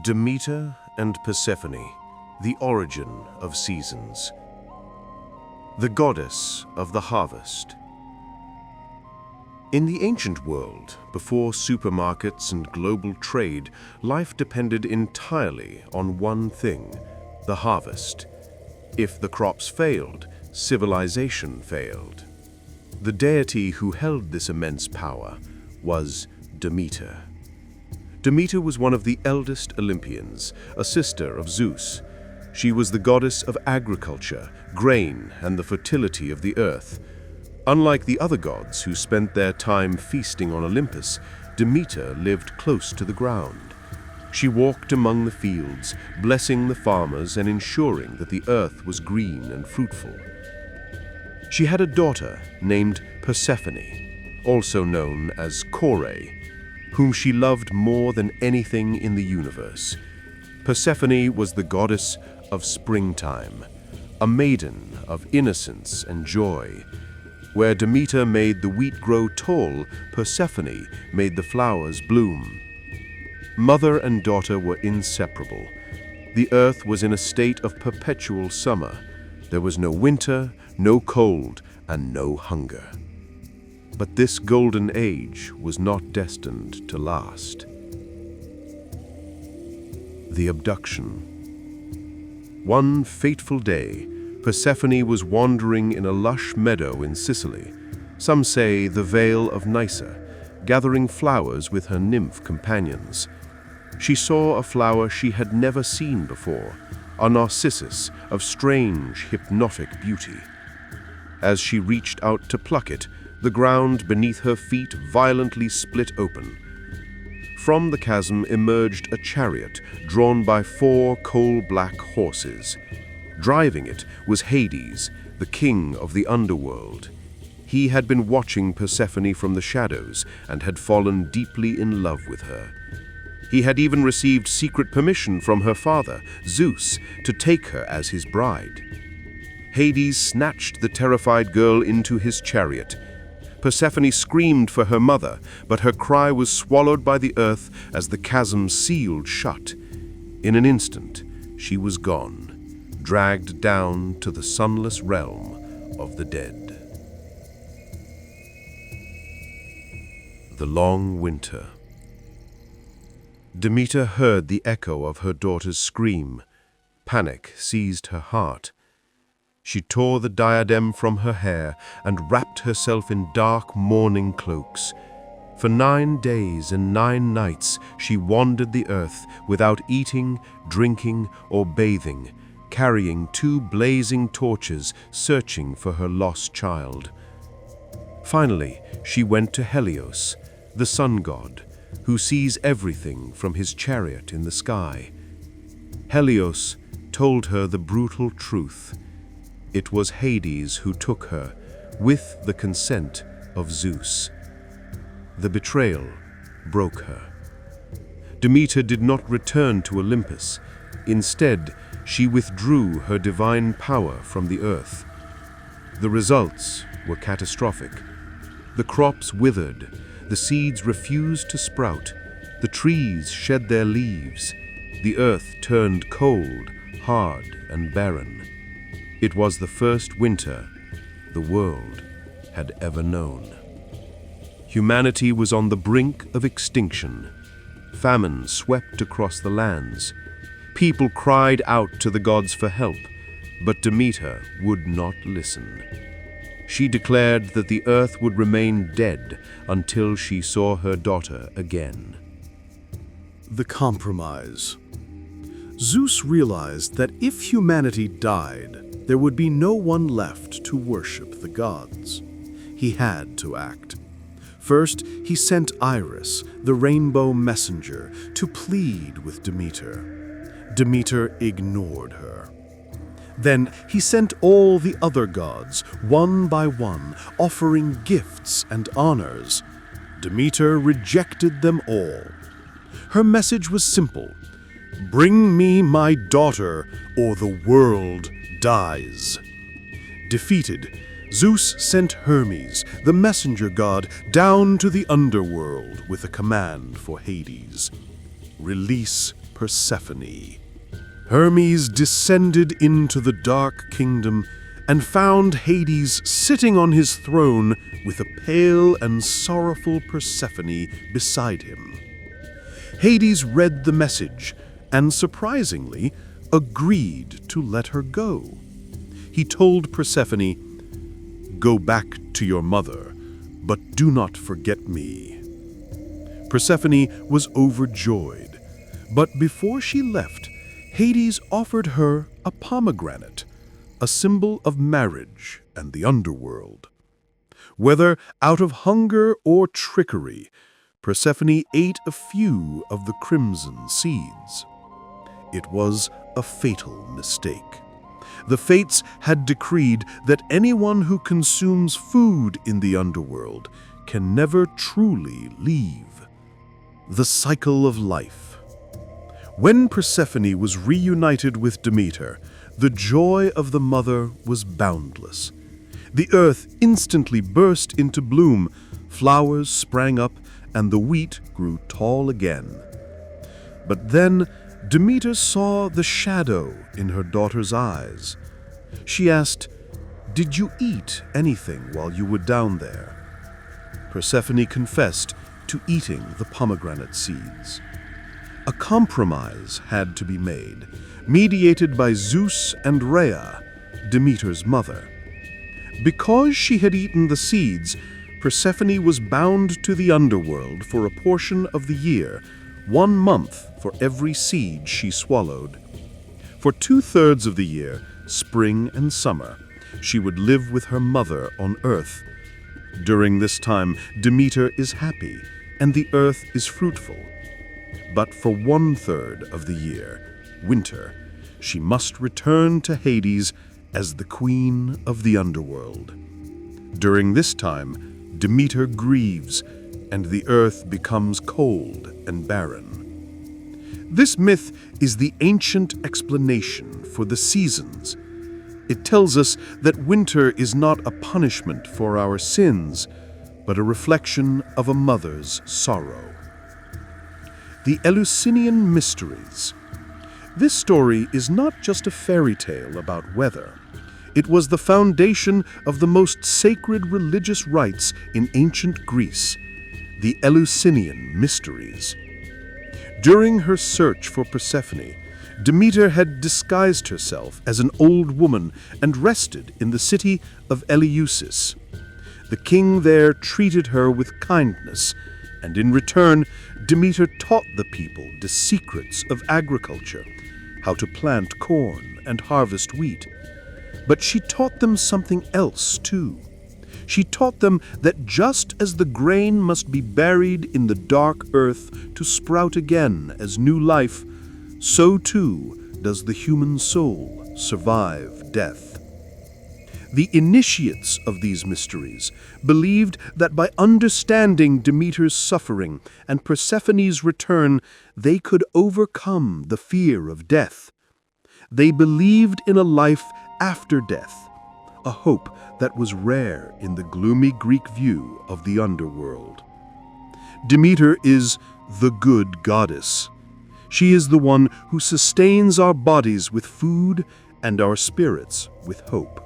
Demeter and Persephone, the origin of seasons. The goddess of the harvest. In the ancient world, before supermarkets and global trade, life depended entirely on one thing: the harvest. If the crops failed, civilization failed. The deity who held this immense power was Demeter. Demeter was one of the eldest Olympians, a sister of Zeus. She was the goddess of agriculture, grain, and the fertility of the earth. Unlike the other gods who spent their time feasting on Olympus, Demeter lived close to the ground. She walked among the fields, blessing the farmers and ensuring that the earth was green and fruitful. She had a daughter named Persephone, also known as Kore, whom she loved more than anything in the universe. Persephone was the goddess of springtime, a maiden of innocence and joy. Where Demeter made the wheat grow tall, Persephone made the flowers bloom. Mother and daughter were inseparable. The earth was in a state of perpetual summer. There was no winter, no cold, and no hunger. But this golden age was not destined to last. The abduction. One fateful day, Persephone was wandering in a lush meadow in Sicily, some say the Vale of Nysa, gathering flowers with her nymph companions. She saw a flower she had never seen before, a narcissus of strange, hypnotic beauty. As she reached out to pluck it, the ground beneath her feet violently split open. From the chasm emerged a chariot drawn by 4 coal-black horses. Driving it was Hades, the king of the underworld. He had been watching Persephone from the shadows and had fallen deeply in love with her. He had even received secret permission from her father, Zeus, to take her as his bride. Hades snatched the terrified girl into his chariot. Persephone screamed for her mother, but her cry was swallowed by the earth as the chasm sealed shut. In an instant, she was gone, dragged down to the sunless realm of the dead. The long winter. Demeter heard the echo of her daughter's scream. Panic seized her heart. She tore the diadem from her hair and wrapped herself in dark mourning cloaks. For 9 days and 9 nights she wandered the earth without eating, drinking, or bathing, carrying 2 blazing torches, searching for her lost child. Finally, she went to Helios, the sun god, who sees everything from his chariot in the sky. Helios told her the brutal truth. It was Hades who took her, with the consent of Zeus. The betrayal broke her. Demeter did not return to Olympus. Instead, she withdrew her divine power from the earth. The results were catastrophic. The crops withered, the seeds refused to sprout, the trees shed their leaves, the earth turned cold, hard, and barren. It was the first winter the world had ever known. Humanity was on the brink of extinction. Famine swept across the lands. People cried out to the gods for help, but Demeter would not listen. She declared that the earth would remain dead until she saw her daughter again. The compromise. Zeus realized that if humanity died, there would be no one left to worship the gods. He had to act. First, he sent Iris, the rainbow messenger, to plead with Demeter. Demeter ignored her. Then he sent all the other gods, one by one, offering gifts and honors. Demeter rejected them all. Her message was simple: "Bring me my daughter, or the world dies." Defeated, Zeus sent Hermes, the messenger god, down to the underworld with a command for Hades: "Release Persephone. Hermes descended into the dark kingdom and found Hades sitting on his throne with a pale and sorrowful Persephone beside him. Hades read the message and, surprisingly, agreed to let her go. He told Persephone, "Go back to your mother, but do not forget me." Persephone was overjoyed, but before she left, Hades offered her a pomegranate, a symbol of marriage and the underworld. Whether out of hunger or trickery, Persephone ate a few of the crimson seeds. It was a fatal mistake. The fates had decreed that anyone who consumes food in the underworld can never truly leave. The cycle of life. When Persephone was reunited with Demeter, the joy of the mother was boundless. The earth instantly burst into bloom, flowers sprang up, and the wheat grew tall again. But then Demeter saw the shadow in her daughter's eyes. She asked, "Did you eat anything while you were down there?" Persephone confessed to eating the pomegranate seeds. A compromise had to be made, mediated by Zeus and Rhea, Demeter's mother. Because she had eaten the seeds, Persephone was bound to the underworld for a portion of the year, 1 month for every seed she swallowed. For 2/3 of the year, spring and summer, she would live with her mother on earth. During this time, Demeter is happy and the earth is fruitful. But for 1/3 of the year, winter, she must return to Hades as the queen of the underworld. During this time, Demeter grieves, and the earth becomes cold and barren. This myth is the ancient explanation for the seasons. It tells us that winter is not a punishment for our sins, but a reflection of a mother's sorrow. The Eleusinian Mysteries. This story is not just a fairy tale about weather. It was the foundation of the most sacred religious rites in ancient Greece, the Eleusinian Mysteries. During her search for Persephone, Demeter had disguised herself as an old woman and rested in the city of Eleusis. The king there treated her with kindness, and in return, Demeter taught the people the secrets of agriculture, how to plant corn and harvest wheat. But she taught them something else, too. She taught them that just as the grain must be buried in the dark earth to sprout again as new life, so too does the human soul survive death. The initiates of these mysteries believed that by understanding Demeter's suffering and Persephone's return, they could overcome the fear of death. They believed in a life after death, a hope that was rare in the gloomy Greek view of the underworld. Demeter is the good goddess. She is the one who sustains our bodies with food and our spirits with hope.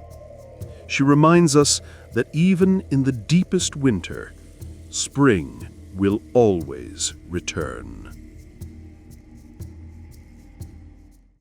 She reminds us that even in the deepest winter, spring will always return.